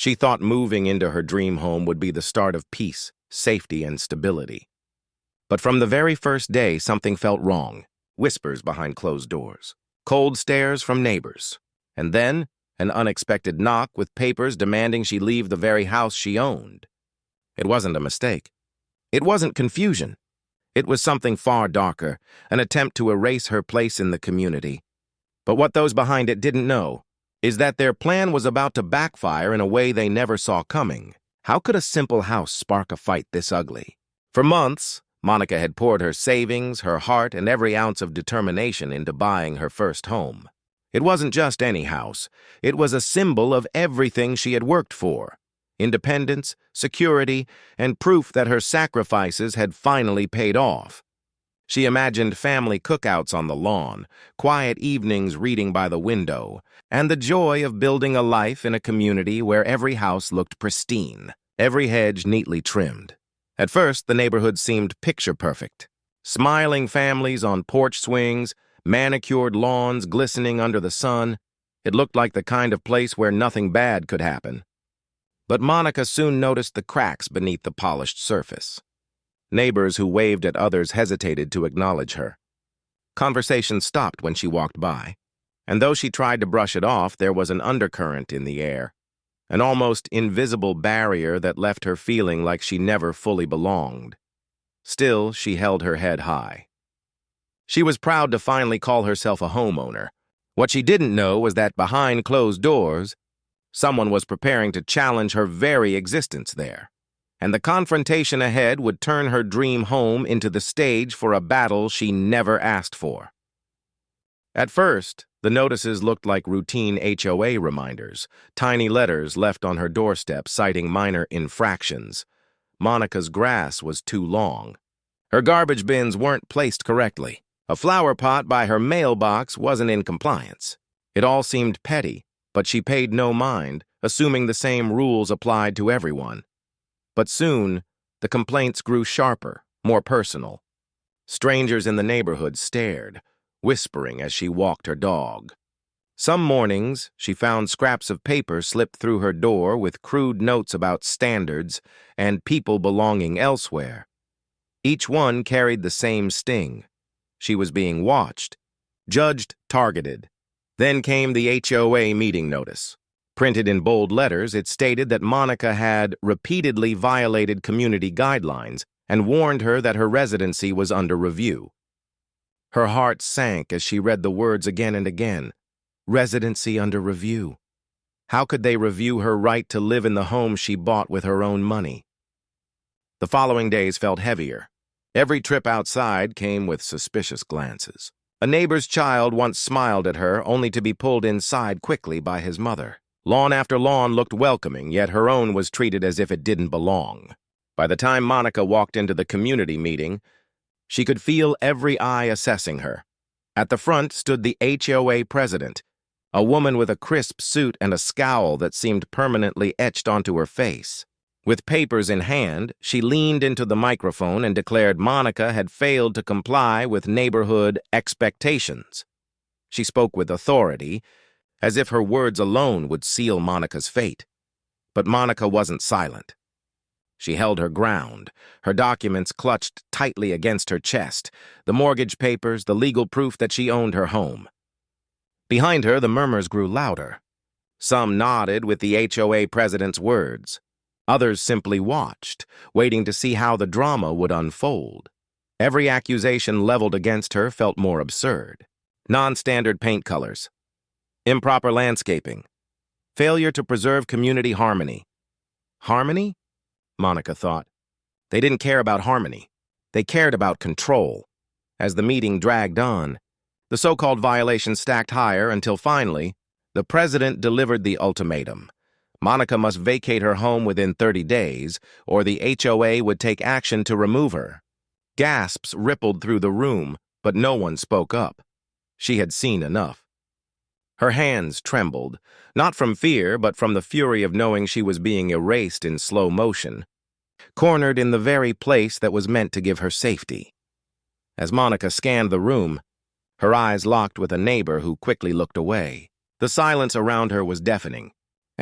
She thought moving into her dream home would be the start of peace, safety, and stability. But from the very first day, something felt wrong. Whispers behind closed doors, cold stares from neighbors, and then an unexpected knock with papers demanding she leave the very house she owned. It wasn't a mistake. It wasn't confusion. It was something far darker, an attempt to erase her place in the community. But what those behind it didn't know is that their plan was about to backfire in a way they never saw coming. How could a simple house spark a fight this ugly? For months, Monica had poured her savings, her heart, and every ounce of determination into buying her first home. It wasn't just any house. It was a symbol of everything she had worked for: independence, security, and proof that her sacrifices had finally paid off. She imagined family cookouts on the lawn, quiet evenings reading by the window, and the joy of building a life in a community where every house looked pristine, every hedge neatly trimmed. At first, the neighborhood seemed picture-perfect. Smiling families on porch swings, manicured lawns glistening under the sun. It looked like the kind of place where nothing bad could happen. But Monica soon noticed the cracks beneath the polished surface. Neighbors who waved at others hesitated to acknowledge her. Conversation stopped when she walked by, and though she tried to brush it off, there was an undercurrent in the air, an almost invisible barrier that left her feeling like she never fully belonged. Still, she held her head high. She was proud to finally call herself a homeowner. What she didn't know was that behind closed doors, someone was preparing to challenge her very existence there, and the confrontation ahead would turn her dream home into the stage for a battle she never asked for. At first, the notices looked like routine HOA reminders, tiny letters left on her doorstep citing minor infractions. Monica's grass was too long. Her garbage bins weren't placed correctly. A flower pot by her mailbox wasn't in compliance. It all seemed petty, but she paid no mind, assuming the same rules applied to everyone. But soon, the complaints grew sharper, more personal. Strangers in the neighborhood stared, whispering as she walked her dog. Some mornings, she found scraps of paper slipped through her door with crude notes about standards and people belonging elsewhere. Each one carried the same sting. She was being watched, judged, targeted. Then came the HOA meeting notice. Printed in bold letters, it stated that Monica had repeatedly violated community guidelines and warned her that her residency was under review. Her heart sank as she read the words again and again. Residency under review. How could they review her right to live in the home she bought with her own money? The following days felt heavier. Every trip outside came with suspicious glances. A neighbor's child once smiled at her, only to be pulled inside quickly by his mother. Lawn after lawn looked welcoming, yet her own was treated as if it didn't belong. By the time Monica walked into the community meeting, she could feel every eye assessing her. At the front stood the HOA president, a woman with a crisp suit and a scowl that seemed permanently etched onto her face. With papers in hand, she leaned into the microphone and declared Monica had failed to comply with neighborhood expectations. She spoke with authority, as if her words alone would seal Monica's fate. But Monica wasn't silent. She held her ground, her documents clutched tightly against her chest, the mortgage papers, the legal proof that she owned her home. Behind her, the murmurs grew louder. Some nodded with the HOA president's words. Others simply watched, waiting to see how the drama would unfold. Every accusation leveled against her felt more absurd. Non-standard paint colors, improper landscaping, failure to preserve community harmony. Harmony? Monica thought. They didn't care about harmony. They cared about control. As the meeting dragged on, the so-called violations stacked higher until finally, the president delivered the ultimatum. Monica must vacate her home within 30 days, or the HOA would take action to remove her. Gasps rippled through the room, but no one spoke up. She had seen enough. Her hands trembled, not from fear, but from the fury of knowing she was being erased in slow motion, cornered in the very place that was meant to give her safety. As Monica scanned the room, her eyes locked with a neighbor who quickly looked away. The silence around her was deafening,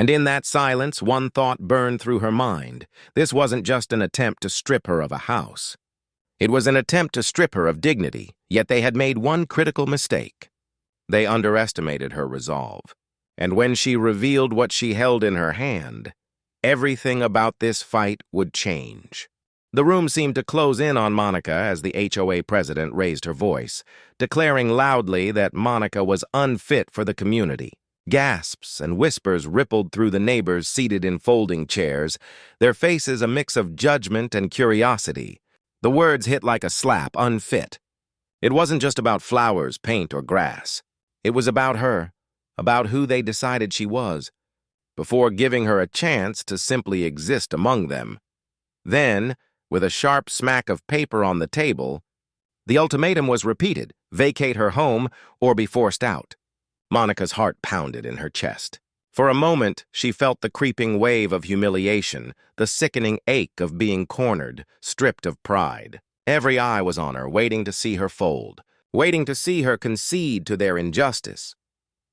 And in that silence, one thought burned through her mind. This wasn't just an attempt to strip her of a house. It was an attempt to strip her of dignity, yet they had made one critical mistake. They underestimated her resolve. And when she revealed what she held in her hand, everything about this fight would change. The room seemed to close in on Monica as the HOA president raised her voice, declaring loudly that Monica was unfit for the community. Gasps and whispers rippled through the neighbors seated in folding chairs, their faces a mix of judgment and curiosity. The words hit like a slap, unfit. It wasn't just about flowers, paint, or grass. It was about her, about who they decided she was, before giving her a chance to simply exist among them. Then, with a sharp smack of paper on the table, the ultimatum was repeated: vacate her home or be forced out. Monica's heart pounded in her chest. For a moment, she felt the creeping wave of humiliation, the sickening ache of being cornered, stripped of pride. Every eye was on her, waiting to see her fold, waiting to see her concede to their injustice.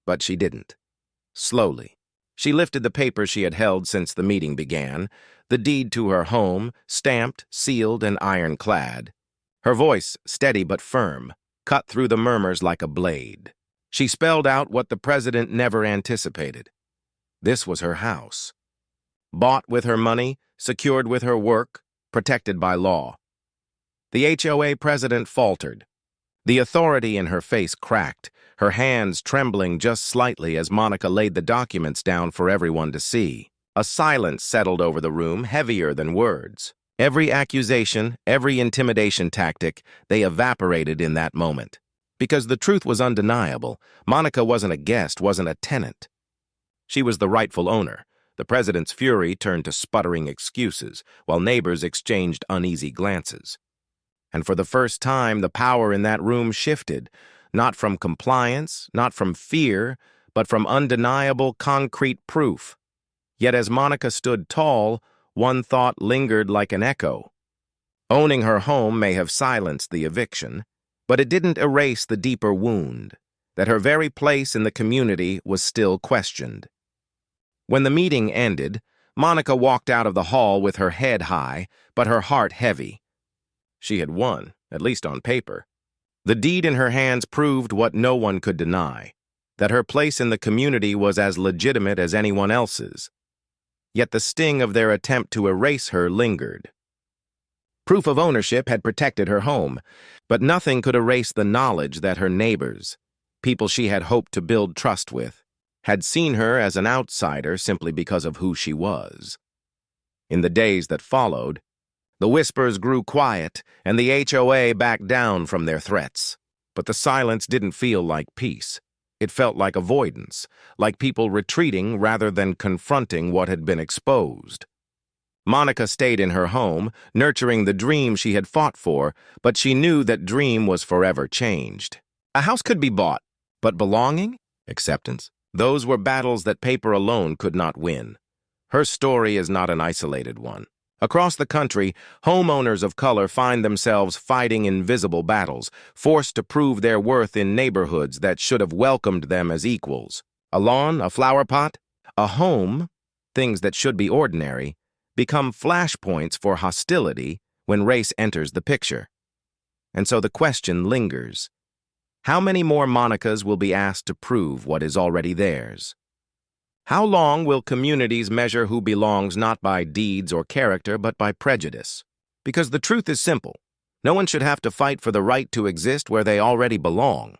But she didn't. Slowly, she lifted the paper she had held since the meeting began, the deed to her home, stamped, sealed, and ironclad. Her voice, steady but firm, cut through the murmurs like a blade. She spelled out what the president never anticipated. This was her house. Bought with her money, secured with her work, protected by law. The HOA president faltered. The authority in her face cracked, her hands trembling just slightly as Monica laid the documents down for everyone to see. A silence settled over the room, heavier than words. Every accusation, every intimidation tactic, they evaporated in that moment. Because the truth was undeniable, Monica wasn't a guest, wasn't a tenant. She was the rightful owner. The president's fury turned to sputtering excuses, while neighbors exchanged uneasy glances. And for the first time, the power in that room shifted, not from compliance, not from fear, but from undeniable, concrete proof. Yet as Monica stood tall, one thought lingered like an echo. Owning her home may have silenced the eviction, but it didn't erase the deeper wound, that her very place in the community was still questioned. When the meeting ended, Monica walked out of the hall with her head high, but her heart heavy. She had won, at least on paper. The deed in her hands proved what no one could deny, that her place in the community was as legitimate as anyone else's. Yet the sting of their attempt to erase her lingered. Proof of ownership had protected her home, but nothing could erase the knowledge that her neighbors, people she had hoped to build trust with, had seen her as an outsider simply because of who she was. In the days that followed, the whispers grew quiet and the HOA backed down from their threats. But the silence didn't feel like peace. It felt like avoidance, like people retreating rather than confronting what had been exposed. Monica stayed in her home, nurturing the dream she had fought for, but she knew that dream was forever changed. A house could be bought, but belonging? Acceptance? Those were battles that paper alone could not win. Her story is not an isolated one. Across the country, homeowners of color find themselves fighting invisible battles, forced to prove their worth in neighborhoods that should have welcomed them as equals. A lawn, a flower pot, a home, things that should be ordinary, become flashpoints for hostility when race enters the picture. And so the question lingers. How many more Monicas will be asked to prove what is already theirs? How long will communities measure who belongs not by deeds or character, but by prejudice? Because the truth is simple. No one should have to fight for the right to exist where they already belong.